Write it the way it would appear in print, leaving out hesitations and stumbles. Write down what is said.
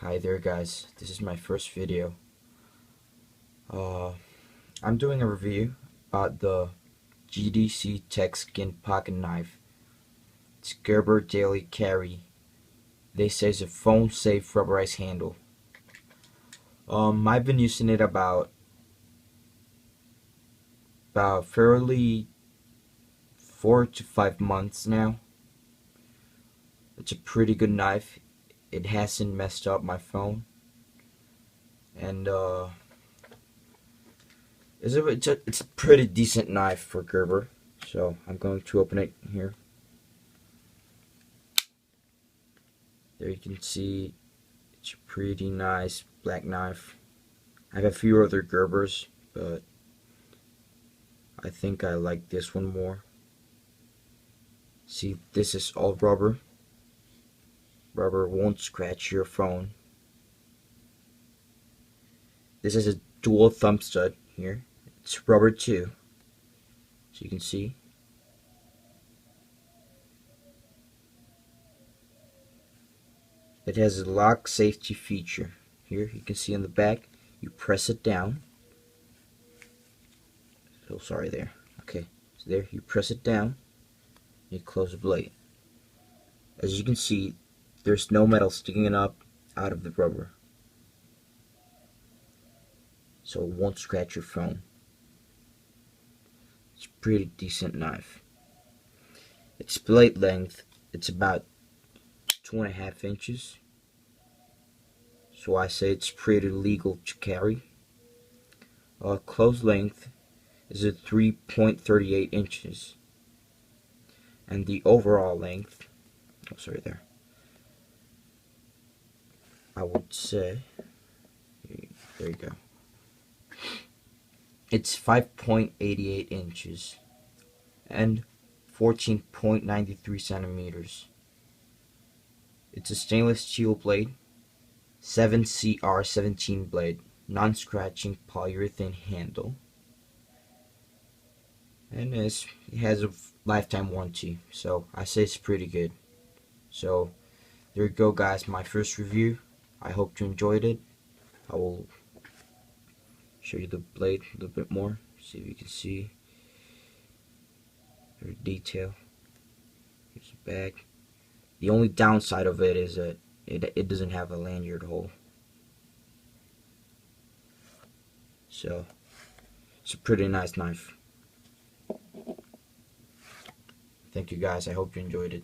Hi there guys, this is my first video. I'm doing a review about the GDC Tech Skin Pocket Knife. It's Gerber Daily Carry. They say it's a phone safe rubberized handle. I've been using it about fairly 4 to 5 months now. It's a pretty good knife. It hasn't messed up my phone, and it's a pretty decent knife for Gerber. So I'm going to open it here. There you can see it's a pretty nice black knife. I have a few other Gerbers, but I think I like this one more. See, this is all rubber. Rubber won't scratch your phone. This is a dual thumb stud here. It's rubber too, so you can see. It has a lock safety feature. Here you can see on the back, you press it down. So sorry there. Okay, so there you press it down, you close the blade. As you can see, there's no metal sticking up out of the rubber, so it won't scratch your phone. It's a pretty decent knife. Its blade length, it's about 2.5 inches, so I say it's pretty legal to carry. Close length is at 3.38 inches, and the overall length, oh sorry there, I would say, there you go, it's 5.88 inches and 14.93 centimeters. It's a stainless steel blade, 7CR17 blade, non-scratching polyurethane handle, and it has a lifetime warranty, so I say it's pretty good. So there you go guys, my first review. I hope you enjoyed it. I will show you the blade a little bit more, see if you can see the detail. Here's the back. The only downside of it is that it doesn't have a lanyard hole. So it's a pretty nice knife. Thank you guys, I hope you enjoyed it.